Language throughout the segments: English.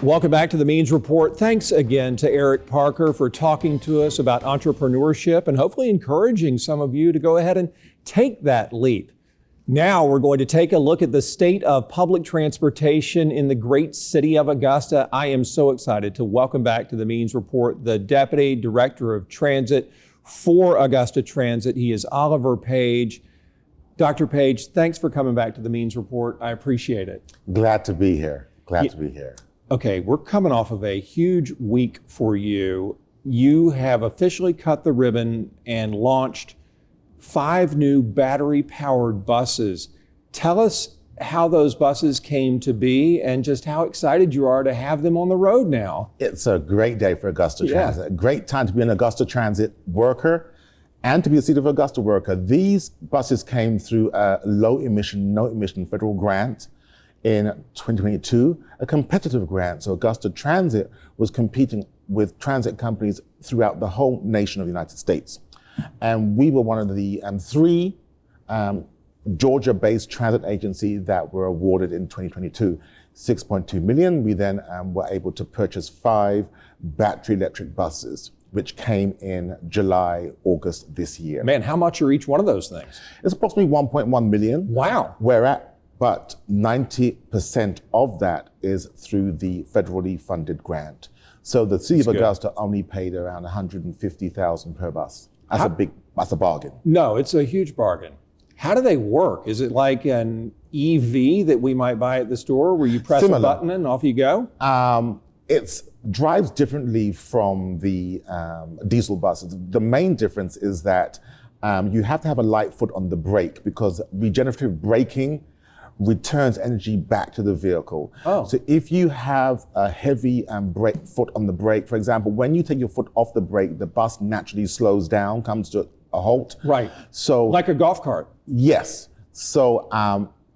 Welcome back to the Means Report. Thanks again to Eric Parker for talking to us about entrepreneurship and hopefully encouraging some of you to go ahead and take that leap. Now we're going to take a look at the state of public transportation in the great city of Augusta. I am so excited to welcome back to the Means Report the Deputy Director of Transit for Augusta Transit. He is Oliver Page. Dr. Page, thanks for coming back to the Means Report. I appreciate it. Glad to be here. Glad to be here. Okay, we're coming off of a huge week for you. You have officially cut the ribbon and launched 5 new battery-powered buses. Tell us how those buses came to be and just how excited you are to have them on the road now. It's a great day for Augusta Transit. A great time to be an Augusta Transit worker and to be a City of Augusta worker. These buses came through a low-emission, no-emission federal grant in 2022, a competitive grant. So Augusta Transit was competing with transit companies throughout the whole nation of the United States. And we were one of the 3 Georgia-based transit agencies that were awarded in 2022, $6.2 million. We then were able to purchase 5 battery electric buses, which came in July, August this year. Man, how much are each one of those things? It's approximately 1.1 million. Wow. But 90% of that is through the federally funded grant. So the City of Augusta only paid around $150,000 per bus. That's a bargain. No, it's a huge bargain. How do they work? Is it like an EV that we might buy at the store where you press a button and off you go? It drives differently from the diesel buses. The main difference is that you have to have a light foot on the brake because regenerative braking returns energy back to the vehicle. So if you have a heavy foot on the brake, for example, when you take your foot off the brake, the bus naturally slows down, comes to a halt. Right. So like a golf cart. Yes. So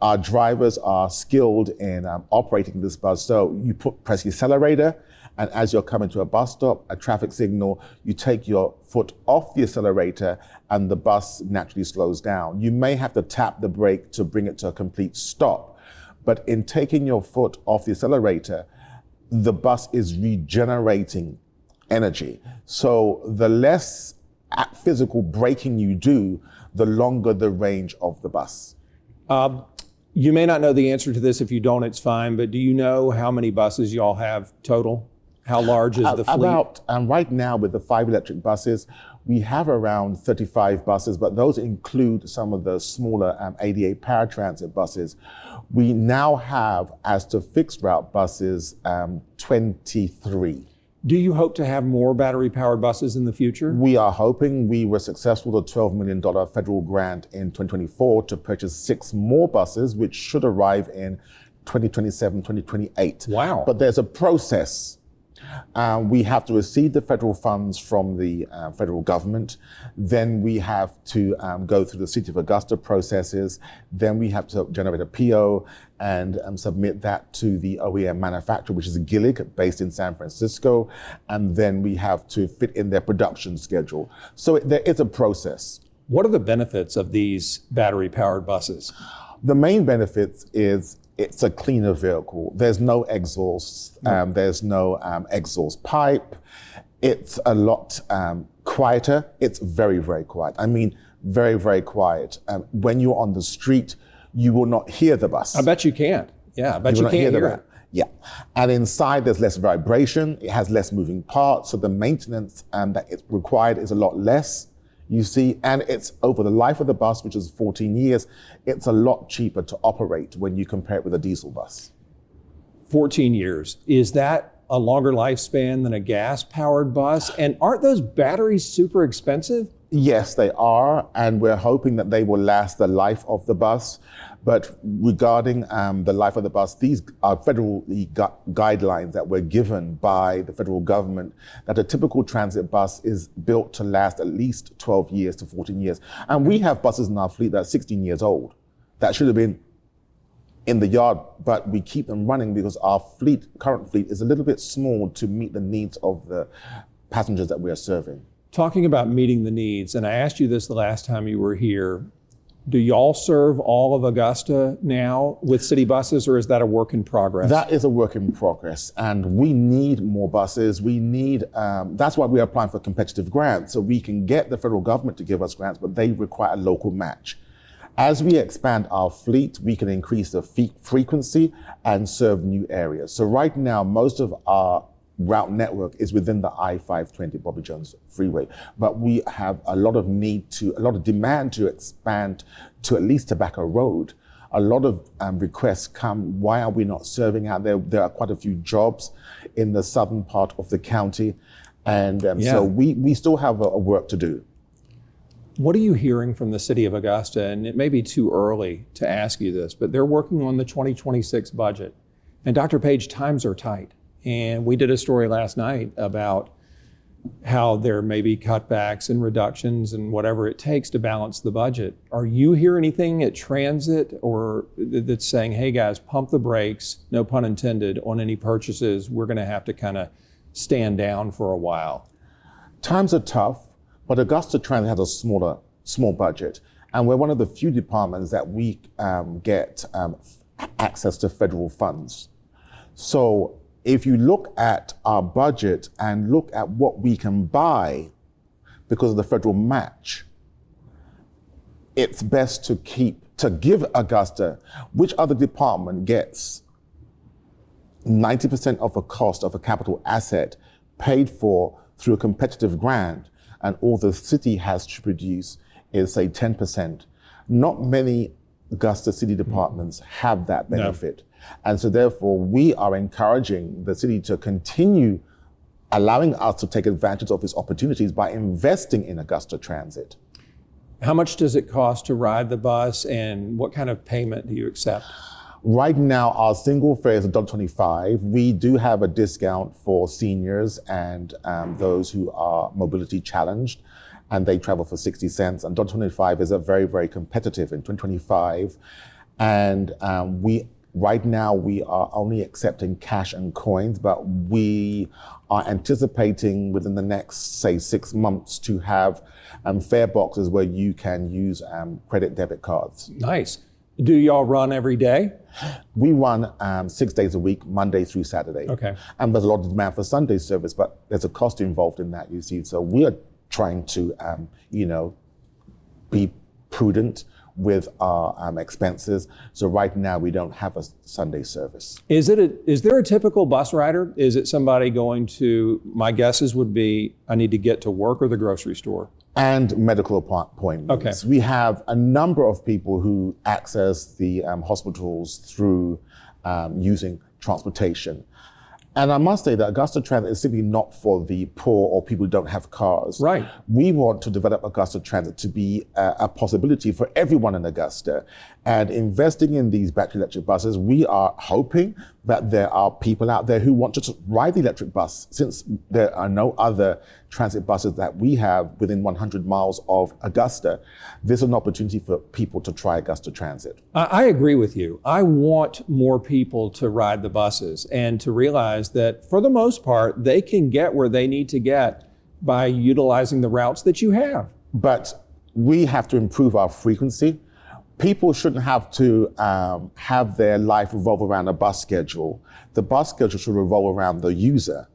our drivers are skilled in operating this bus. So you press the accelerator, and as you're coming to a bus stop, a traffic signal, you take your foot off the accelerator and the bus naturally slows down. You may have to tap the brake to bring it to a complete stop, but in taking your foot off the accelerator, the bus is regenerating energy. So the less physical braking you do, the longer the range of the bus. You may not know the answer to this. If you don't, it's fine, but do you know how many buses y'all have total? How large is the fleet? Right now with the 5 electric buses, we have around 35 buses, but those include some of the smaller ADA paratransit buses. We now have, as to fixed route buses, 23. Do you hope to have more battery-powered buses in the future? We are hoping. We were successful with a $12 million federal grant in 2024 to purchase 6 more buses, which should arrive in 2027, 2028. Wow. But there's a process. We have to receive the federal funds from the federal government. Then we have to go through the City of Augusta processes. Then we have to generate a PO and submit that to the OEM manufacturer, which is Gillig, based in San Francisco. And then we have to fit in their production schedule. So there is a process. What are the benefits of these battery-powered buses? The main benefits is it's a cleaner vehicle. There's no exhaust. There's no exhaust pipe. It's a lot quieter. It's very, very quiet. I mean, very, very quiet. When you're on the street, you will not hear the bus. I bet you can't. Yeah, I bet you can't hear it. Yeah. And inside, there's less vibration. It has less moving parts. So the maintenance that is required is a lot less. You see, and it's over the life of the bus, which is 14 years, it's a lot cheaper to operate when you compare it with a diesel bus. 14 years. Is that a longer lifespan than a gas-powered bus? And aren't those batteries super expensive? Yes, they are, and we're hoping that they will last the life of the bus. But regarding the life of the bus, these are federal guidelines that were given by the federal government that a typical transit bus is built to last at least 12 years to 14 years. And we have buses in our fleet that are 16 years old that should have been in the yard, but we keep them running because our current fleet is a little bit small to meet the needs of the passengers that we are serving. Talking about meeting the needs, and I asked you this the last time you were here, Do y'all serve all of Augusta now with city buses, or is that a work in progress? That is a work in progress, and we need more buses. We need, that's why we are applying for competitive grants, so we can get the federal government to give us grants, but they require a local match. As we expand our fleet, we can increase the frequency and serve new areas. So right now, most of our route network is within the I-520 Bobby Jones Freeway, but we have a lot of demand to expand to at least Tobacco Road. A lot of requests come, why are we not serving out there? There are quite a few jobs in the southern part of the county, and so we still have a work to do. What are you hearing from the city of Augusta? And it may be too early to ask you this, but they're working on the 2026 budget. And Dr. Page, times are tight. And we did a story last night about how there may be cutbacks and reductions and whatever it takes to balance the budget. Are you hearing anything at Transit or that's saying, hey guys, pump the brakes, no pun intended, on any purchases? We're gonna have to kind of stand down for a while. Times are tough, but Augusta Transit has a small budget. And we're one of the few departments that we get access to federal funds. So if you look at our budget and look at what we can buy because of the federal match, it's best to give Augusta, which other department gets 90% of the cost of a capital asset paid for through a competitive grant, and all the city has to produce is, say, 10%. Not many Augusta city departments have that benefit. No. And so therefore, we are encouraging the city to continue allowing us to take advantage of these opportunities by investing in Augusta Transit. How much does it cost to ride the bus, and what kind of payment do you accept? Right now, our single fare is $1.25. We do have a discount for seniors and those who are mobility challenged, and they travel for 60 cents. And $1.25 is a very, very competitive in 2025. And right now, we are only accepting cash and coins, but we are anticipating within the next, say, 6 months to have fare boxes where you can use credit debit cards. Nice. Do y'all run every day? We run 6 days a week, Monday through Saturday. Okay. And there's a lot of demand for Sunday service, but there's a cost involved in that, you see. So we are trying to, be prudent with our expenses. So right now we don't have a Sunday service. Is there a typical bus rider? Is it somebody going to, my guesses would be, I need to get to work or the grocery store? And medical appointments. Okay. We have a number of people who access the hospitals through using transportation. And I must say that Augusta Transit is simply not for the poor or people who don't have cars. Right. We want to develop Augusta Transit to be a possibility for everyone in Augusta. And investing in these battery electric buses, we are hoping that there are people out there who want to ride the electric bus, since there are no other transit buses that we have within 100 miles of Augusta. This is an opportunity for people to try Augusta Transit. I agree with you. I want more people to ride the buses and to realize that for the most part, they can get where they need to get by utilizing the routes that you have. But we have to improve our frequency. People shouldn't have to have their life revolve around a bus schedule. The bus schedule should revolve around the user.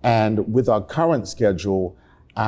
And with our current schedule,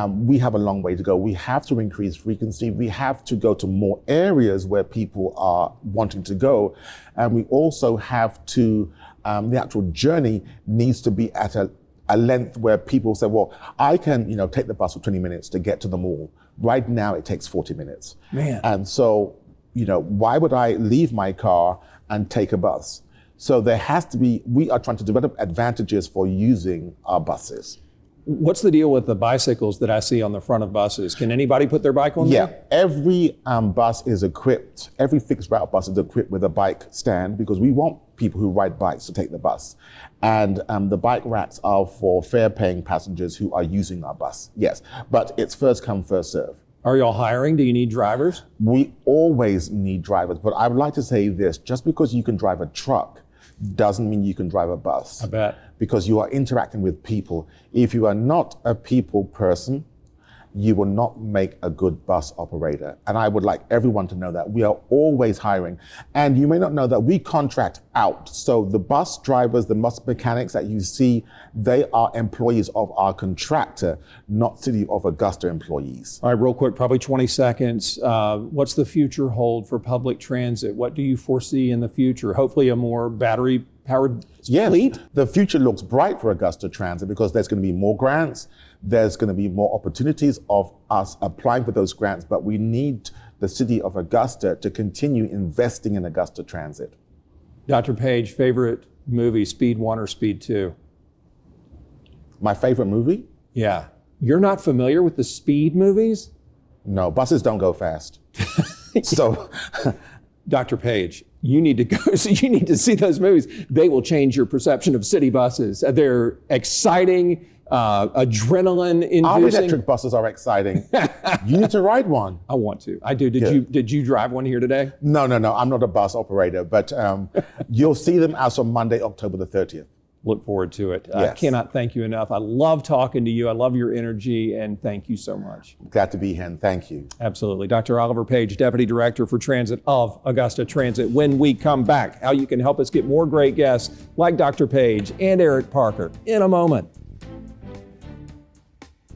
we have a long way to go. We have to increase frequency. We have to go to more areas where people are wanting to go. And we also have to, the actual journey needs to be at a length where people say, well, I can, take the bus for 20 minutes to get to the mall. Right now, it takes 40 minutes. Man. And so, why would I leave my car and take a bus? So there has to be, we are trying to develop advantages for using our buses. What's the deal with the bicycles that I see on the front of buses? Can anybody put their bike on there? Yeah, every bus is equipped, every fixed route bus is equipped with a bike stand, because we want people who ride bikes to take the bus. And the bike racks are for fare-paying passengers who are using our bus, yes. But it's first come, first serve. Are y'all hiring? Do you need drivers? We always need drivers, but I would like to say this, just because you can drive a truck doesn't mean you can drive a bus. I bet. Because you are interacting with people. If you are not a people person, you will not make a good bus operator. And I would like everyone to know that we are always hiring. And you may not know that we contract out. So the bus drivers, the bus mechanics that you see, they are employees of our contractor, not City of Augusta employees. All right, real quick, probably 20 seconds. What's the future hold for public transit? What do you foresee in the future? Hopefully a more battery-powered fleet? The future looks bright for Augusta Transit because there's going to be more grants. There's going to be more opportunities of us applying for those grants, but we need the City of Augusta to continue investing in Augusta Transit. Dr. Page, favorite movie, Speed 1 or Speed 2? My favorite movie? Yeah. You're not familiar with the Speed movies? No, buses don't go fast. So, Dr. Page, you need to go, so you need to see those movies. They will change your perception of city buses. They're exciting, adrenaline-inducing. our electric buses are exciting. You need to ride one. I want to. I do. Did you drive one here today? No. I'm not a bus operator, but you'll see them as of Monday, October the 30th. Look forward to it. Yes. I cannot thank you enough. I love talking to you. I love your energy, and thank you so much. Glad to be here, and thank you. Absolutely. Dr. Oliver Page, Deputy Director for Transit of Augusta Transit. When we come back, how you can help us get more great guests like Dr. Page and Eric Parker in a moment.